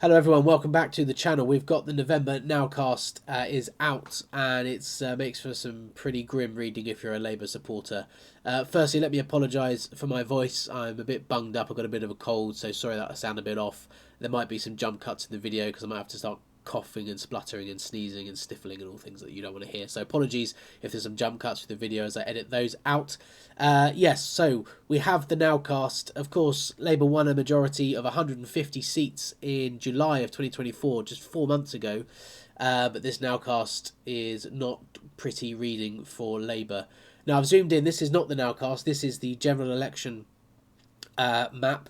Hello everyone, welcome back to the channel. We've got the November Nowcast is out, and it makes for some pretty grim reading if you're a Labour supporter. Firstly, let me apologise for my voice. I'm a bit bunged up, I've got a bit of a cold, so sorry that I sound a bit off. There might be some jump cuts in the video because I might have to start coughing and spluttering and sneezing and sniffling and all things that you don't want to hear. So apologies if there's some jump cuts to the video as I edit those out. Yes, so we have the Nowcast. Of course, Labour won a majority of 150 seats in July of 2024, just 4 months ago. But this Nowcast is not pretty reading for Labour. Now, I've zoomed in. This is not the Nowcast. This is the general election map.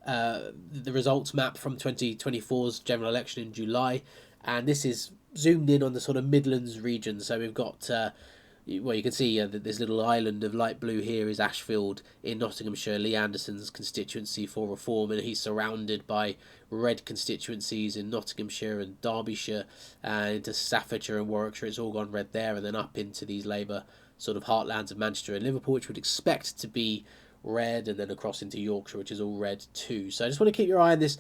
The results map from 2024's general election in July, and this is zoomed in on the sort of Midlands region. So we've got, well, you can see that this little island of light blue here is Ashfield in Nottinghamshire, Lee Anderson's constituency for Reform, and he's surrounded by red constituencies in Nottinghamshire and Derbyshire, and into Staffordshire and Warwickshire. It's all gone red there, and then up into these Labour sort of heartlands of Manchester and Liverpool, which would expect to be red, and then across into Yorkshire, which is all red too. So I just want to keep your eye on this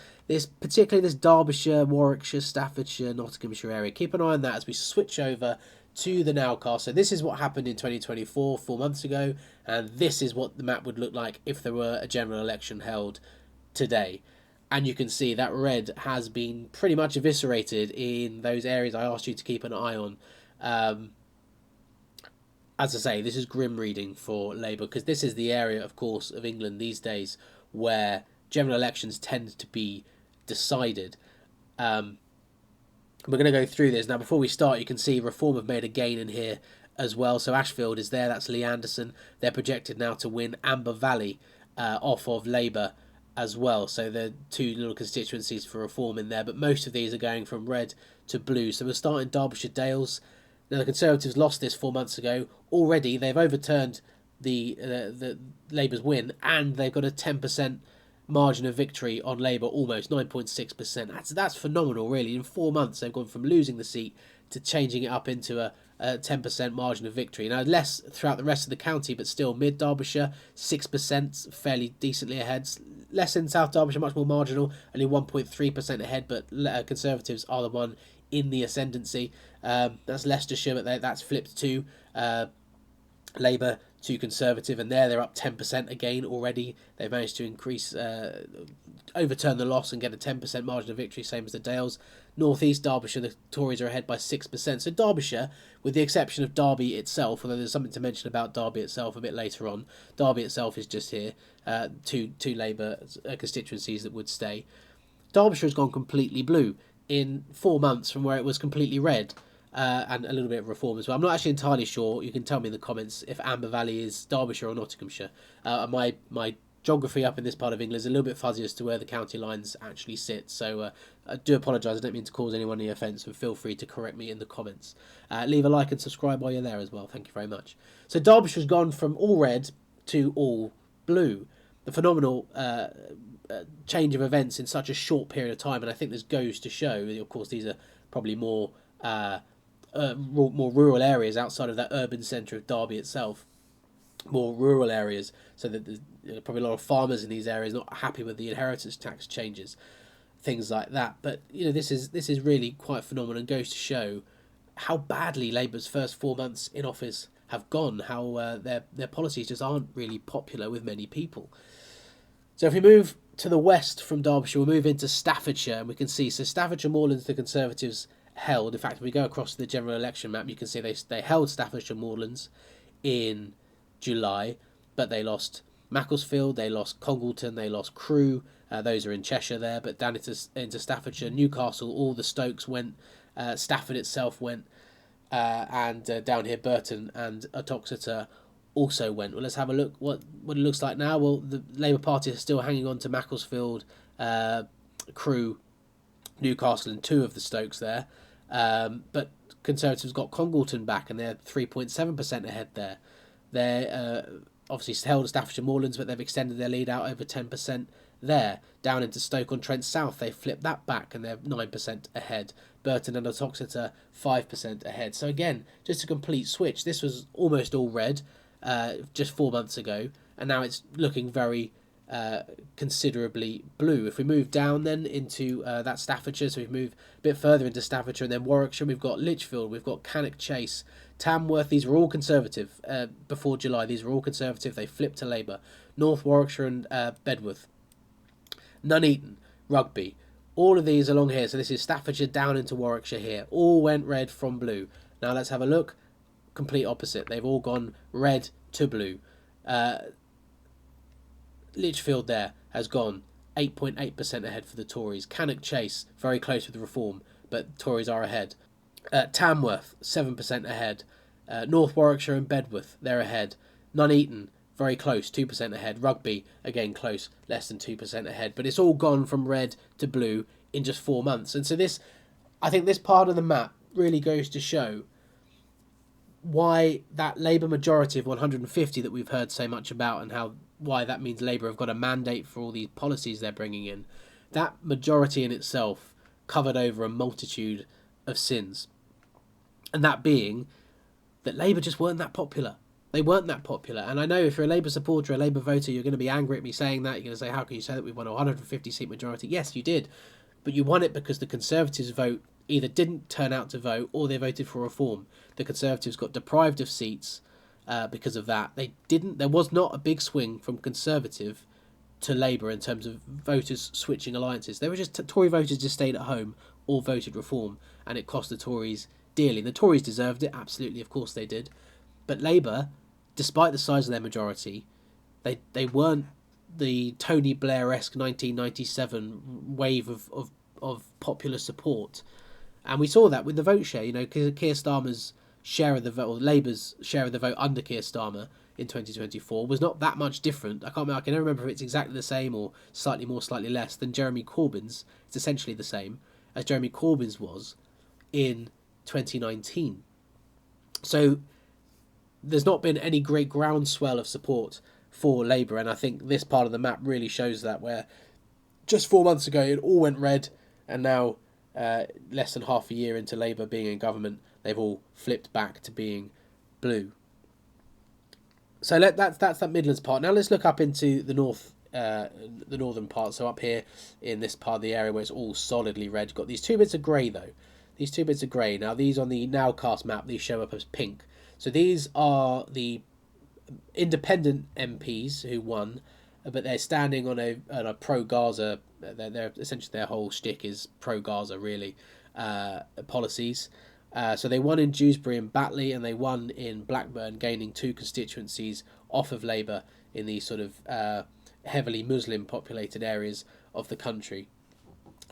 particularly this Derbyshire, Warwickshire, Staffordshire, Nottinghamshire area. Keep an eye on that as we switch over to the Nowcast. So this is what happened in 2024, 4 months ago, and this is what the map would look like if there were a general election held today. And you can see that red has been pretty much eviscerated in those areas I asked you to keep an eye on. As I say, this is grim reading for Labour, because this is the area, of course, of England these days where general elections tend to be decided. We're going to go through this. Now, before we start, you can see Reform have made a gain in here as well. So Ashfield is there, that's Lee Anderson. They're projected now to win Amber Valley off of Labour as well. So there are two little constituencies for Reform in there, but most of these are going from red to blue. So we'll start in Derbyshire Dales. Now, the Conservatives lost this 4 months ago. Already, they've overturned the Labour's win, and they've got a 10% margin of victory on Labour, almost 9.6%. That's phenomenal, really. In 4 months, they've gone from losing the seat to changing it up into a 10% margin of victory. Now, less throughout the rest of the county, but still, Mid Derbyshire, 6%, fairly decently ahead. Less in South Derbyshire, much more marginal, only 1.3% ahead, but Conservatives are the one in the ascendancy. That's Leicestershire, but that's flipped to Labour to Conservative, and they're up 10% again already. They've managed to increase, overturn the loss and get a 10% margin of victory, same as the Dales. North East Derbyshire, the Tories are ahead by 6%. So Derbyshire, with the exception of Derby itself, although there's something to mention about Derby itself a bit later on, Derby itself is just here, two Labour constituencies that would stay. Derbyshire has gone completely blue in 4 months from where it was completely red, and a little bit of Reform as well. I'm not actually entirely sure. You can tell me in the comments if Amber Valley is Derbyshire or Nottinghamshire. My geography up in this part of England is a little bit fuzzy as to where the county lines actually sit, so I do apologise. I don't mean to cause anyone any offence, and feel free to correct me in the comments. Leave a like and subscribe while you're there as well. Thank you very much. So Derbyshire's gone from all red to all blue. The phenomenal change of events in such a short period of time, and I think this goes to show, of course, these are probably more rural areas outside of that urban centre of Derby itself, more rural areas, so that there's probably a lot of farmers in these areas not happy with the inheritance tax changes, things like that. But this is really quite phenomenal, and goes to show how badly Labour's first 4 months in office have gone, how their policies just aren't really popular with many people. So if we move to the west from Derbyshire, we'll move into Staffordshire, and we can see, so Staffordshire Moorlands, the Conservatives held. In fact, if we go across to the general election map, you can see they held Staffordshire Moorlands in July, but they lost Macclesfield, they lost Congleton, they lost Crewe. Those are in Cheshire there, but down into Staffordshire, Newcastle, all the Stokes went, Stafford itself went, and down here Burton and Uttoxeter also went. Well, let's have a look what it looks like now. Well, the Labour Party is still hanging on to Macclesfield, Crewe, Newcastle, and 2 of the Stokes there. But Conservatives got Congleton back, and they're 3.7% ahead there. They're obviously held Staffordshire Moorlands, but they've extended their lead out over 10% there. Down into Stoke-on-Trent South, they flipped that back, and they're 9% ahead. Burton and Uttoxeter 5% ahead. So again, just a complete switch. This was almost all red just 4 months ago, and now it's looking very considerably blue. If we move down then into that Staffordshire, so we move a bit further into Staffordshire and then Warwickshire, we've got Lichfield, we've got Cannock Chase, Tamworth. These were all Conservative before July. These were all Conservative. They flipped to Labour. North Warwickshire and Bedworth, Nuneaton, Rugby. All of these along here. So this is Staffordshire down into Warwickshire here. All went red from blue. Now let's have a look. Complete opposite. They've all gone red to blue. Lichfield there has gone 8.8% ahead for the Tories. Cannock Chase, very close with Reform, but Tories are ahead. Tamworth, 7% ahead. North Warwickshire and Bedworth, they're ahead. Nuneaton, very close, 2% ahead. Rugby, again close, less than 2% ahead. But it's all gone from red to blue in just 4 months. And so I think this part of the map really goes to show why that Labour majority of 150 that we've heard so much about, and why that means Labour have got a mandate for all these policies they're bringing in. That majority in itself covered over a multitude of sins. And that being that Labour just weren't that popular. They weren't that popular. And I know if you're a Labour supporter, a Labour voter, you're going to be angry at me saying that. You're going to say, how can you say that we won a 150-seat majority? Yes, you did. But you won it because the Conservatives' vote either didn't turn out to vote or they voted for reform. The Conservatives got deprived of seats because of that. There was not a big swing from Conservative to Labour in terms of voters switching alliances. They were just Tory voters just stayed at home or voted reform, and it cost the Tories dearly. The Tories deserved it, absolutely, of course they did. But Labour, despite the size of their majority, they weren't the Tony Blair-esque 1997 wave of popular support. And we saw that with the vote share. Keir Starmer's share of the vote, or Labour's share of the vote under Keir Starmer in 2024 was not that much different. I can never remember if it's exactly the same or slightly more, slightly less than Jeremy Corbyn's. It's essentially the same as Jeremy Corbyn's was in 2019. So there's not been any great groundswell of support for Labour, and I think this part of the map really shows that, where just 4 months ago it all went red, and now less than half a year into Labour being in government, they've all flipped back to being blue. So that's that Midlands part. Now let's look up into the northern part. So up here in this part of the area where it's all solidly red, you've got these two bits of grey though. These two bits of grey. Now these on the Nowcast map, these show up as pink. So these are the independent MPs who won, but they're standing on a pro-Gaza. They're essentially, their whole shtick is pro-Gaza really policies. So they won in Dewsbury and Batley, and they won in Blackburn, gaining 2 constituencies off of Labour in these sort of heavily Muslim populated areas of the country.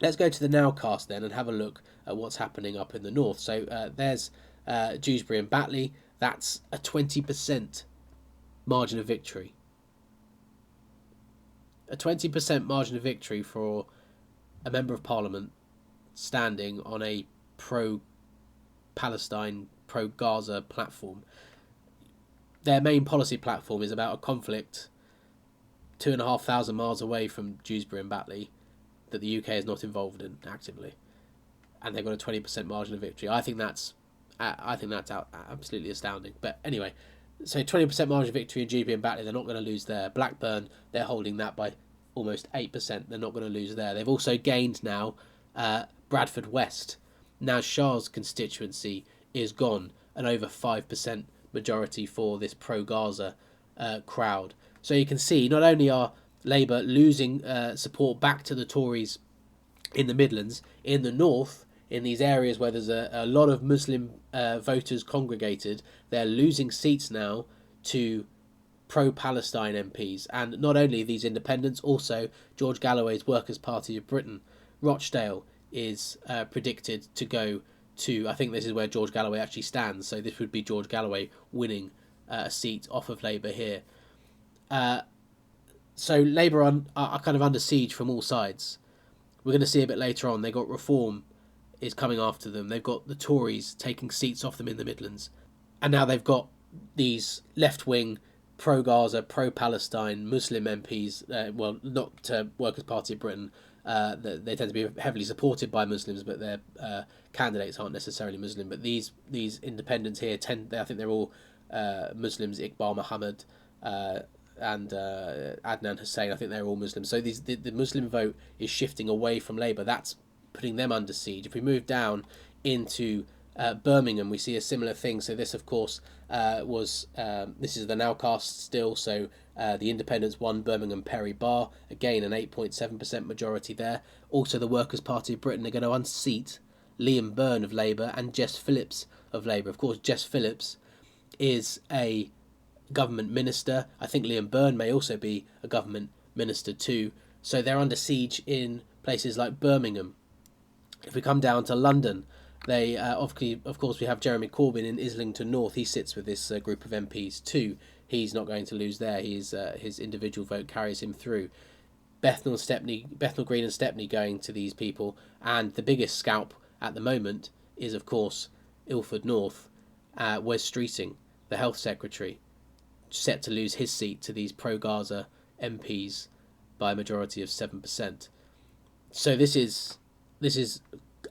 Let's go to the Nowcast then and have a look at what's happening up in the north. So there's Dewsbury and Batley. That's a 20% margin of victory. A 20% margin of victory for a Member of Parliament standing on a pro-Palestine, pro-Gaza platform. Their main policy platform is about a conflict 2,500 miles away from Dewsbury and Batley that the UK is not involved in actively, and they've got a 20% margin of victory. I think that's absolutely astounding. But anyway, so 20% margin of victory in Dewsbury and Batley, they're not going to lose there. Blackburn, they're holding that by almost 8%. They're not going to lose there. They've also gained now Bradford West. Naz Shah's constituency is gone, and over 5% majority for this pro-Gaza crowd. So you can see not only are Labour losing support back to the Tories in the Midlands, in the north, in these areas where there's a lot of Muslim voters congregated, they're losing seats now to pro-Palestine MPs. And not only these independents, also George Galloway's Workers' Party of Britain. Rochdale is predicted to go to, I think this is where George Galloway actually stands, so this would be George Galloway winning a seat off of Labour here. So Labour are kind of under siege from all sides. We're going to see a bit later on, they got Reform is coming after them. They've got the Tories taking seats off them in the Midlands. And now they've got these left-wing, pro-Gaza, pro-Palestine Muslim MPs, well, not Workers' Party of Britain. They tend to be heavily supported by Muslims, but their candidates aren't necessarily Muslim. But these independents here I think they're all Muslims. Iqbal Muhammad, Adnan Hussein. I think they're all Muslims. So the Muslim vote is shifting away from Labour. That's putting them under siege. If we move down into Birmingham, we see a similar thing. So this, of course, this is the Nowcast still. So the Independents won Birmingham Perry Bar, again an 8.7% majority there. Also, the Workers' Party of Britain are going to unseat Liam Byrne of Labour and Jess Phillips of Labour. Of course, Jess Phillips is a government minister. I think Liam Byrne may also be a government minister too. So they're under siege in places like Birmingham. If we come down to London, they of course we have Jeremy Corbyn in Islington North. He sits with this group of MPs too. He's not going to lose there. His individual vote carries him through. Bethnal Green and Stepney going to these people, and the biggest scalp at the moment is, of course, Ilford North. Wes Streeting, the Health Secretary, set to lose his seat to these pro-Gaza MPs by a majority of 7%. So this is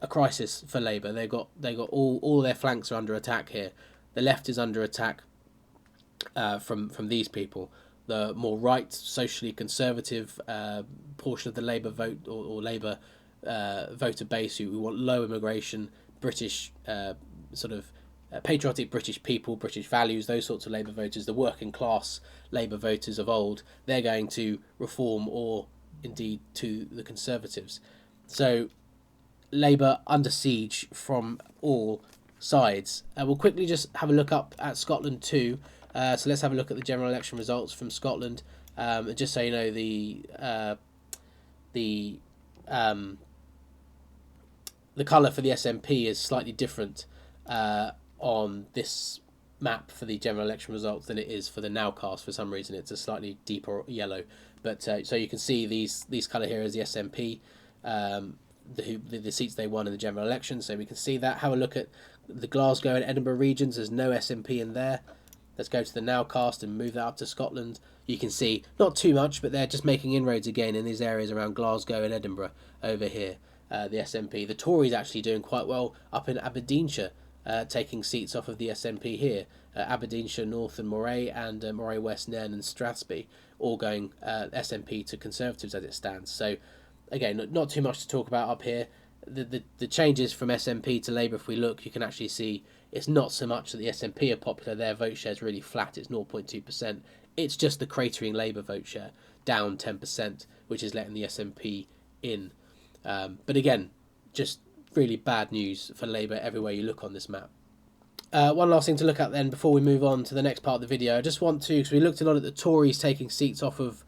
a crisis for Labour. They got all their flanks are under attack here. The left is under attack from these people. The more right, socially conservative portion of the Labour vote or Labour voter base who want low immigration, British patriotic British people, British values, those sorts of Labour voters, the working class Labour voters of old, they're going to Reform or indeed to the Conservatives. So Labour under siege from all sides. We'll quickly just have a look up at Scotland too. So let's have a look at the general election results from Scotland. Just so you know, the colour for the SNP is slightly different on this map for the general election results than it is for the Nowcast. For some reason, it's a slightly deeper yellow. But so you can see these colour here is the SNP, the seats they won in the general election. So we can see that. Have a look at the Glasgow and Edinburgh regions. There's no SNP in there. Let's go to the Nowcast and move that up to Scotland. You can see not too much, but they're just making inroads again in these areas around Glasgow and Edinburgh over here. The SNP. The Tories actually doing quite well up in Aberdeenshire, taking seats off of the SNP here. Aberdeenshire North and Moray, and Moray West, Nairn and Strathspey, all going SNP to Conservatives as it stands. So again, not too much to talk about up here. The changes from SNP to Labour, if we look, you can actually see it's not so much that the SNP are popular. Their vote share is really flat. It's 0.2%. It's just the cratering Labour vote share, down 10%, which is letting the SNP in. But again, just really bad news for Labour everywhere you look on this map. One last thing to look at then before we move on to the next part of the video. I just want to, because we looked a lot at the Tories taking seats off of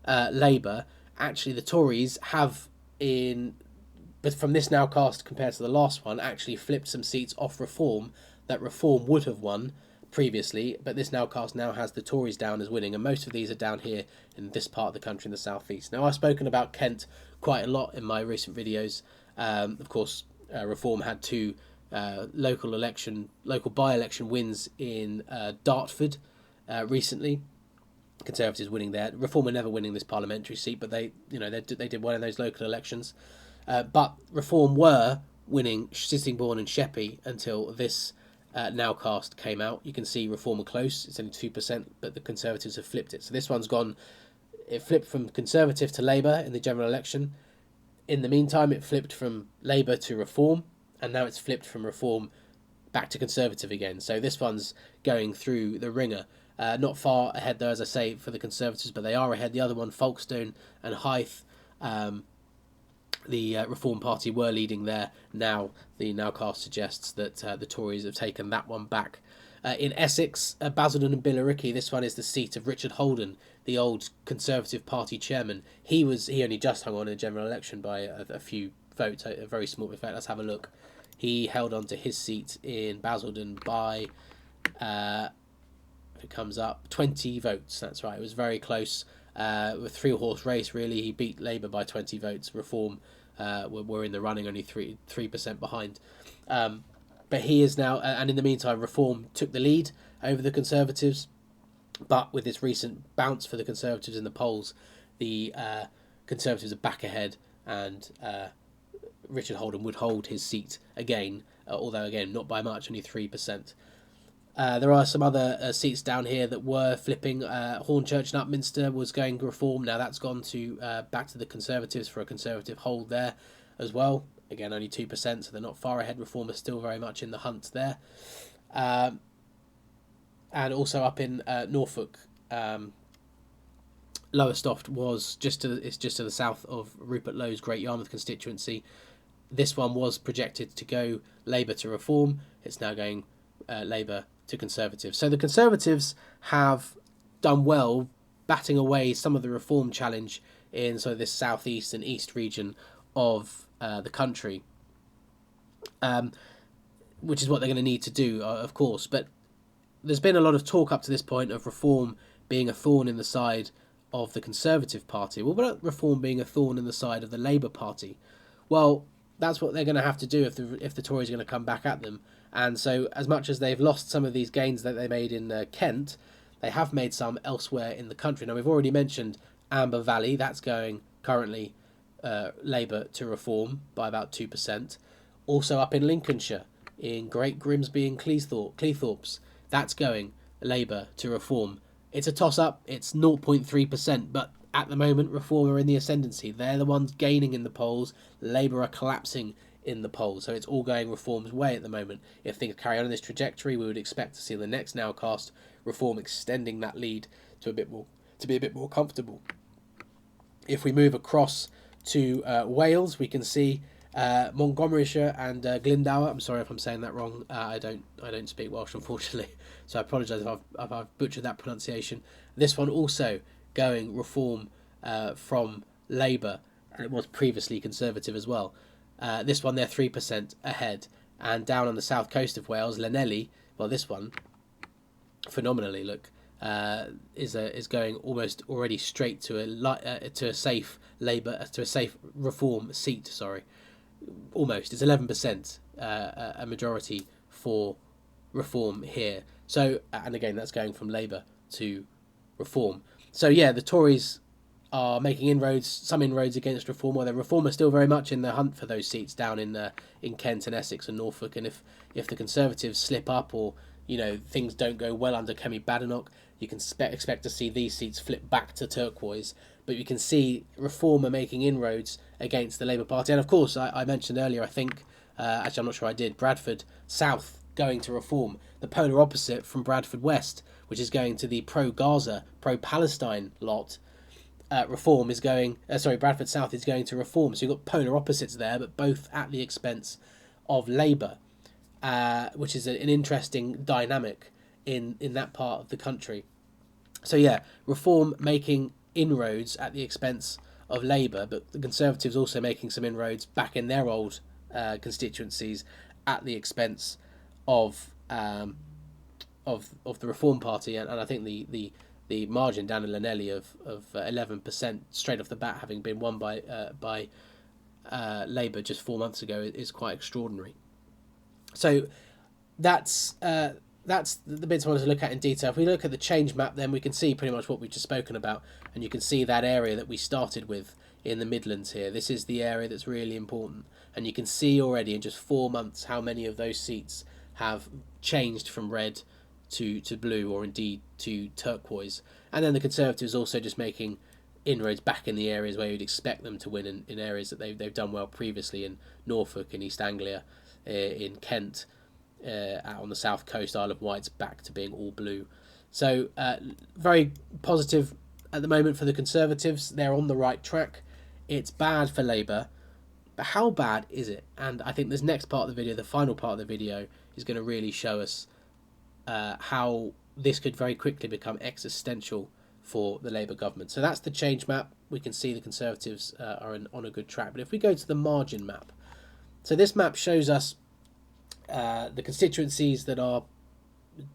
Labour. Actually, the Tories have, but from this Nowcast compared to the last one, actually flipped some seats off Reform that Reform would have won previously, but this Nowcast now has the Tories down as winning, and most of these are down here in this part of the country in the southeast. Now, I've spoken about Kent quite a lot in my recent videos. Of course, Reform had two local by-election wins in Dartford recently. Conservatives winning there. Reform are never winning this parliamentary seat, but they did well in those local elections. But Reform were winning Sittingbourne and Sheppey until this Nowcast came out. You can see Reform are close. It's only 2%, but the Conservatives have flipped it. So this one's gone. It flipped from Conservative to Labour in the general election. In the meantime, it flipped from Labour to Reform, and now it's flipped from Reform back to Conservative again. So this one's going through the ringer. Not far ahead, though, as I say, for the Conservatives, but they are ahead. The other one, Folkestone and Hythe, the Reform Party were leading there. Now the Nowcast suggests that the Tories have taken that one back. In Essex, Basildon and Billericay, this one is the seat of Richard Holden, the old Conservative Party chairman. He only just hung on in the general election by a few votes, a very small effect. Let's have a look. He held on to his seat in Basildon by, if it comes up, 20 votes. That's right. It was very close. With three-horse race, really. He beat Labour by 20 votes. Reform were in the running, only 3% behind. But he is now, and in the meantime, Reform took the lead over the Conservatives. But with this recent bounce for the Conservatives in the polls, the Conservatives are back ahead, and Richard Holden would hold his seat again, although again not by much, only 3%. There are some other seats down here that were flipping. Hornchurch and Upminster was going Reform. Now that's gone to back to the Conservatives for a Conservative hold there as well. Again, only 2%, so they're not far ahead. Reform is still very much in the hunt there. And also up in Norfolk, Lowestoft was just to the south of Rupert Lowe's Great Yarmouth constituency. This one was projected to go Labour to Reform. It's now going Labour to Conservative. So the Conservatives have done well batting away some of the Reform challenge in sort of this southeast and east region of the country, which is what they're going to need to do, of course. But there's been a lot of talk up to this point of Reform being a thorn in the side of the Conservative Party. Well, what about Reform being a thorn in the side of the Labour Party? Well, that's what they're going to have to do if the Tories are going to come back at them. And so, as much as they've lost some of these gains that they made in Kent, they have made some elsewhere in the country. Now, we've already mentioned Amber Valley. That's going currently Labour to Reform by about 2%. Also up in Lincolnshire, in Great Grimsby and Cleethorpes, that's going Labour to Reform. It's a toss-up. It's 0.3%, but at the moment, Reform are in the ascendancy. They're the ones gaining in the polls. Labour are collapsing in the polls. So it's all going Reform's way at the moment. If things carry on in this trajectory, we would expect to see the next Nowcast Reform extending that lead to be a bit more comfortable. If we move across to Wales, we can see Montgomeryshire and Glendower. I'm sorry if I'm saying that wrong. I don't speak Welsh, unfortunately, so I apologise if I've butchered that pronunciation. This one also going Reform from Labour, and it was previously Conservative as well. This one they're 3% ahead, and down on the south coast of Wales, Llanelli. Well, this one phenomenally is going almost already straight to a safe Labour to a safe Reform seat. Sorry. Almost. It's 11%, a majority for Reform here. So, and again, that's going from Labour to Reform. So yeah, the Tories are making some inroads against Reform, while the Reform are still very much in the hunt for those seats down in Kent and Essex and Norfolk. And if the Conservatives slip up, or things don't go well under Kemi Badenoch, you can expect to see these seats flip back to turquoise. But you can see Reform are making inroads against the Labour Party. And of course, I mentioned earlier, I think, actually I'm not sure I did, Bradford South going to Reform, the polar opposite from Bradford West, which is going to the pro-Gaza, pro-Palestine lot. Reform is going, Bradford South is going to Reform. So you've got polar opposites there, but both at the expense of Labour, which is an interesting dynamic in that part of the country. So yeah, Reform making inroads at the expense of Labour, but the Conservatives also making some inroads back in their old constituencies at the expense of the Reform Party, and I think the margin down in Llanelli of 11% straight off the bat, having been won by Labour just 4 months ago, is quite extraordinary. So that's the bits I wanted to look at in detail. If we look at the change map, then we can see pretty much what we've just spoken about, and you can see that area that we started with in the Midlands here. This is the area that's really important, and you can see already in just 4 months how many of those seats have changed from red to blue, or indeed to turquoise. And then the Conservatives also just making inroads back in the areas where you'd expect them to win, in areas that they've done well previously, in Norfolk, in East Anglia, in Kent, out on the south coast, Isle of Wight's back to being all blue. So very positive at the moment for the Conservatives. They're on the right track. It's bad for Labour, but how bad is it? And I think this next part of the video, the final part of the video, is going to really show us how this could very quickly become existential for the Labour government. So that's the change map. We can see the Conservatives are on a good track. But if we go to the margin map, so this map shows us the constituencies that are,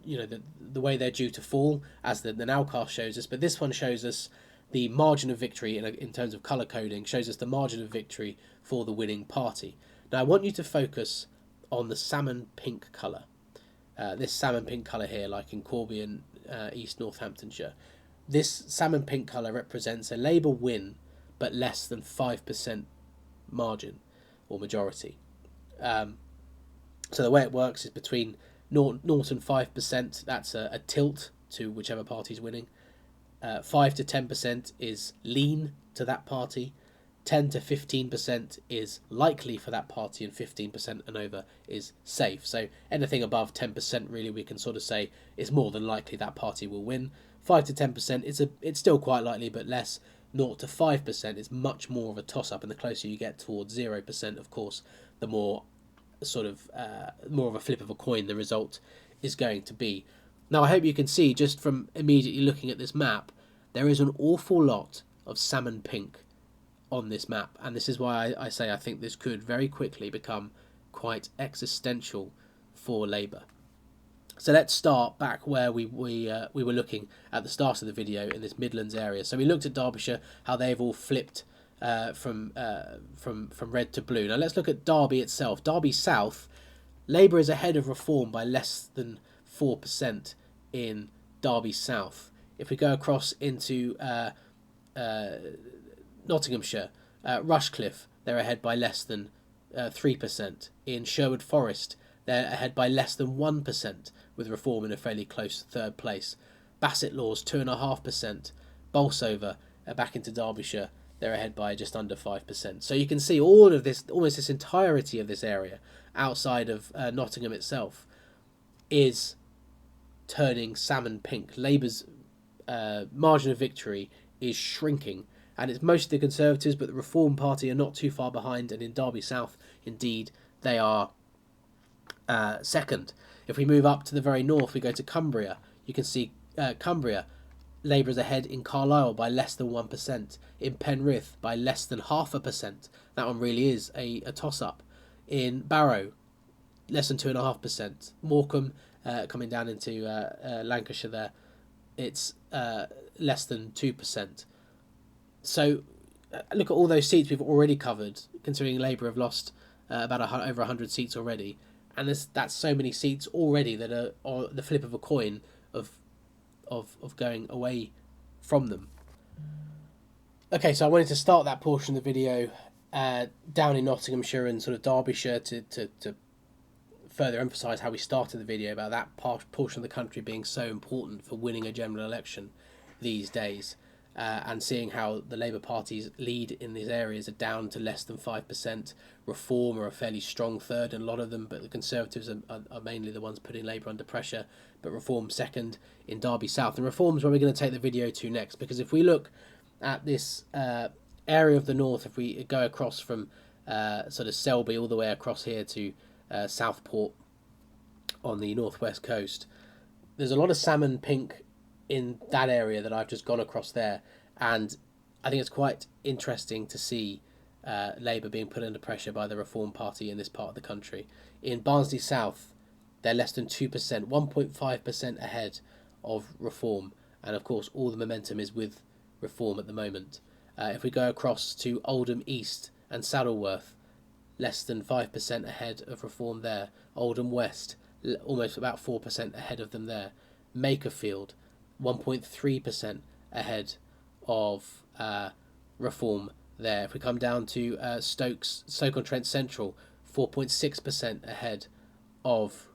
the way they're due to fall, as the Nowcast shows us. But this one shows us the margin of victory in terms of colour coding, shows us the margin of victory for the winning party. Now I want you to focus on the salmon pink colour. This salmon pink colour here, like in Corby and East Northamptonshire. This salmon pink colour represents a Labour win, but less than 5% margin or majority. So the way it works is between 0 and 5%, that's a tilt to whichever party's winning. 5 to 10% is lean to that party. 10 to 15% is likely for that party, and 15% and over is safe. So anything above 10% really we can sort of say is more than likely that party will win. 5 to 10% it's still quite likely, but less. 0 to 5% is much more of a toss-up, and the closer you get towards 0%, of course, the more sort of more of a flip of a coin the result is going to be. Now I hope you can see just from immediately looking at this map, there is an awful lot of salmon pink on this map, and this is why I say I think this could very quickly become quite existential for Labour. So let's start back where we were looking at the start of the video in this Midlands area. So we looked at Derbyshire, how they've all flipped from red to blue. Now let's look at Derby itself. Derby South, Labour is ahead of Reform by less than 4% in Derby South. If we go across into Nottinghamshire, Rushcliffe, they're ahead by less than 3%. In Sherwood Forest, they're ahead by less than 1%, with Reform in a fairly close third place. Basset Laws, 2.5%. Bolsover, back into Derbyshire, they're ahead by just under 5%. So you can see all of this, almost this entirety of this area, outside of Nottingham itself, is turning salmon pink. Labour's margin of victory is shrinking, and it's mostly the Conservatives, but the Reform Party are not too far behind, and in Derby South, indeed, they are second. If we move up to the very north, we go to Cumbria. You can see Cumbria, Labour is ahead in Carlisle by less than 1%. In Penrith by less than 0.5%. That one really is a toss-up. In Barrow, less than 2.5%. Morecambe, coming down into Lancashire there, it's less than 2%. So look at all those seats we've already covered, considering Labour have lost about over 100 seats already. And that's so many seats already that are the flip of a coin of going away from them. Okay, so I wanted to start that portion of the video down in Nottinghamshire and sort of Derbyshire to further emphasise how we started the video about that portion of the country being so important for winning a general election these days, and seeing how the Labour Party's lead in these areas are down to less than 5%. Reform are a fairly strong third in a lot of them, but the Conservatives are mainly the ones putting Labour under pressure, but Reform second in Derby South. And Reform's where we're going to take the video to next, because if we look at this area of the north, if we go across from sort of Selby all the way across here to Southport on the northwest coast, there's a lot of salmon pink in that area that I've just gone across there, and I think it's quite interesting to see Labour being put under pressure by the Reform Party in this part of the country. In Barnsley South, they're less than 2%, 1.5% ahead of Reform, and of course all the momentum is with Reform at the moment. If we go across to Oldham East and Saddleworth, less than 5% ahead of Reform there. Oldham West, almost about 4% ahead of them there. Makerfield, 1.3% ahead of Reform there. If we come down to Stoke-on-Trent Central, 4.6% ahead of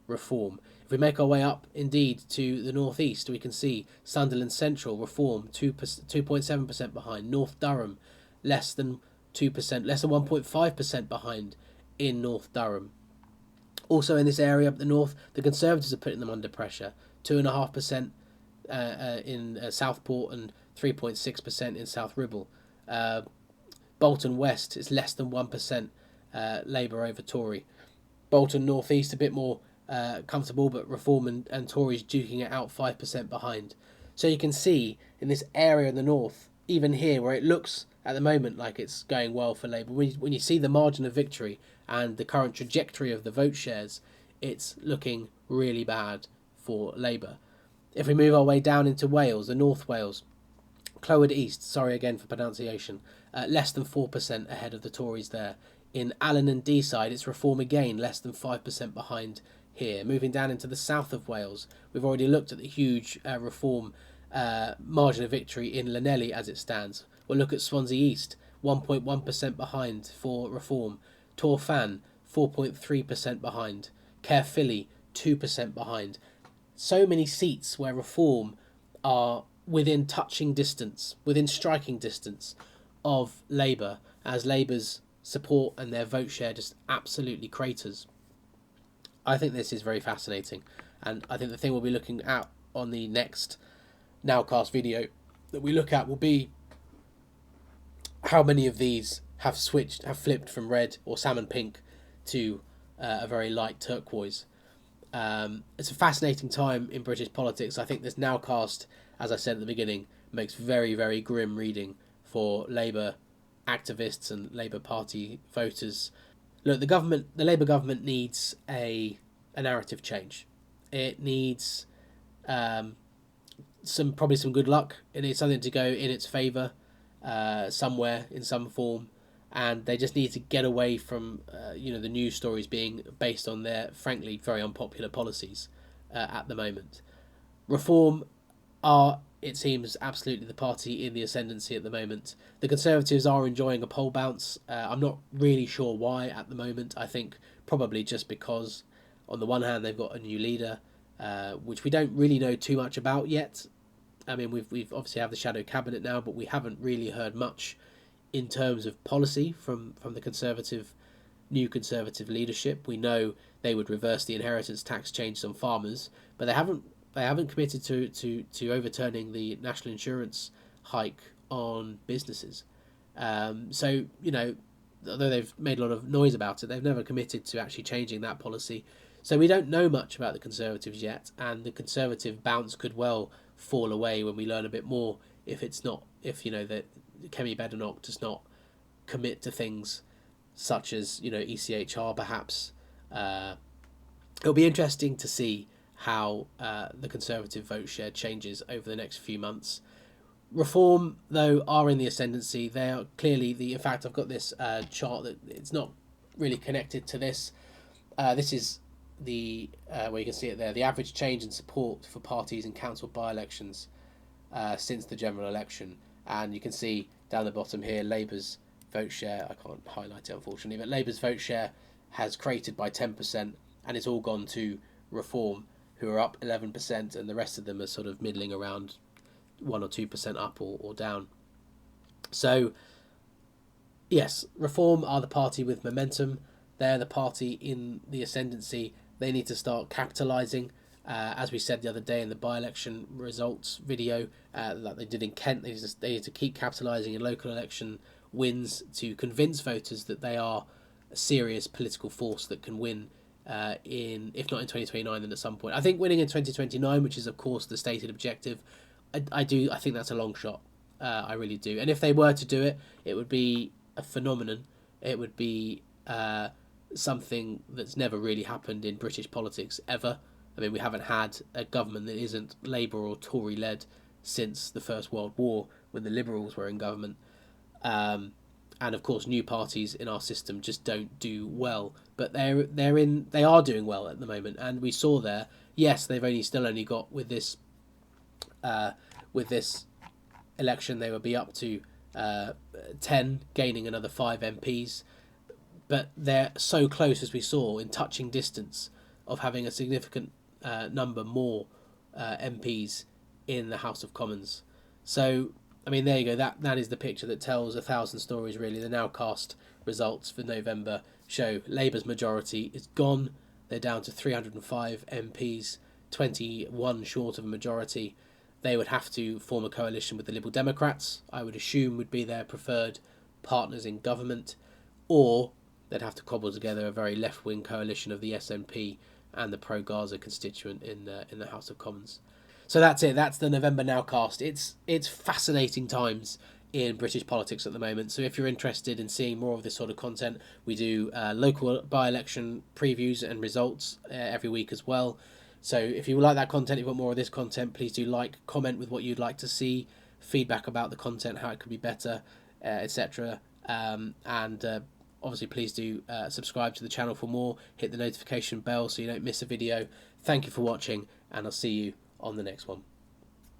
Reform. If we make our way up indeed to the northeast, we can see Sunderland Central, Reform, 2.7% behind. North Durham, less than 2%, less than 1.5% behind in North Durham. Also in this area up the north, the Conservatives are putting them under pressure, 2.5% in Southport and 3.6% in South Ribble. Bolton West is less than 1% Labour over Tory. Bolton North East a bit more comfortable, but Reform and Tories duking it out 5% behind. So you can see in this area in the north, even here where it looks at the moment like it's going well for Labour, when you see the margin of victory and the current trajectory of the vote shares, it's looking really bad for Labour. If we move our way down into Wales, the North Wales, Clwyd East, sorry again for pronunciation, less than 4% ahead of the Tories there. In Allen and Deeside, it's Reform again, less than 5% behind here. Moving down into the south of Wales, we've already looked at the huge Reform margin of victory in Llanelli as it stands. We'll look at Swansea East, 1.1% behind for Reform. Torfan, 4.3% behind. Caerphilly, 2% behind. So many seats where Reform are within touching distance, within striking distance of Labour, as Labour's support and their vote share just absolutely craters. I think this is very fascinating, and I think the thing we'll be looking at on the next Nowcast video that we look at will be how many of these have flipped from red or salmon pink to a very light turquoise. It's a fascinating time in British politics. I think this Nowcast, as I said at the beginning, makes very, very grim reading for Labour activists and Labour Party voters. Look, the Labour government needs a narrative change. It needs probably some good luck. It needs something to go in its favour somewhere in some form, and they just need to get away from the news stories being based on their frankly very unpopular policies at the moment. Reform are, it seems, absolutely the party in the ascendancy at the moment. The Conservatives are enjoying a poll bounce. I'm not really sure why at the moment. I think probably just because on the one hand they've got a new leader, which we don't really know too much about yet. I mean, we've obviously have the shadow cabinet now, but we haven't really heard much in terms of policy from the new Conservative leadership. We know they would reverse the inheritance tax changes on farmers, but they haven't committed to overturning the national insurance hike on businesses. So, although they've made a lot of noise about it, they've never committed to actually changing that policy. So we don't know much about the Conservatives yet, and the Conservative bounce could well fall away when we learn a bit more if that Kemi Badenoch does not commit to things such as ECHR perhaps. It'll be interesting to see how the Conservative vote share changes over the next few months. Reform, though, are in the ascendancy. They are clearly in fact, I've got this chart that it's not really connected to this. This is the where you can see it there, the average change in support for parties in council by-elections since the general election, and you can see down the bottom here Labour's vote share. I can't highlight it unfortunately, but Labour's vote share has cratered by 10%, and it's all gone to Reform, who are up 11%, and the rest of them are sort of middling around 1 or 2% up or down. So yes, Reform are the party with momentum. They're the party in the ascendancy. They need to start capitalising, as we said the other day in the by-election results video, like they did in Kent. They need to keep capitalising in local election wins to convince voters that they are a serious political force that can win if not in 2029, then at some point. I think winning in 2029, which is of course the stated objective, I think that's a long shot. I really do. And if they were to do it, it would be a phenomenon. It would be something that's never really happened in British politics ever. I mean, we haven't had a government that isn't Labour or Tory led since the First World War, when the Liberals were in government. And of course, new parties in our system just don't do well, but they are doing well at the moment. And we saw there, yes, they've still only got with this election, they will be up to 10, gaining another 5 MPs. But they're so close, as we saw, in touching distance of having a significant number more MPs in the House of Commons. So, I mean, there you go. That is the picture that tells 1,000 stories, really. The Nowcast results for November show Labour's majority is gone. They're down to 305 MPs, 21 short of a majority. They would have to form a coalition with the Liberal Democrats, I would assume would be their preferred partners in government, or they'd have to cobble together a very left-wing coalition of the SNP and the pro-Gaza constituent in the House of Commons. So that's it. That's the November Nowcast. It's fascinating times in British politics at the moment. So if you're interested in seeing more of this sort of content, we do local by-election previews and results every week as well. So if you like that content, if you want more of this content, please do comment with what you'd like to see, feedback about the content, how it could be better, etc. Obviously, please do subscribe to the channel for more. Hit the notification bell so you don't miss a video. Thank you for watching, and I'll see you on the next one.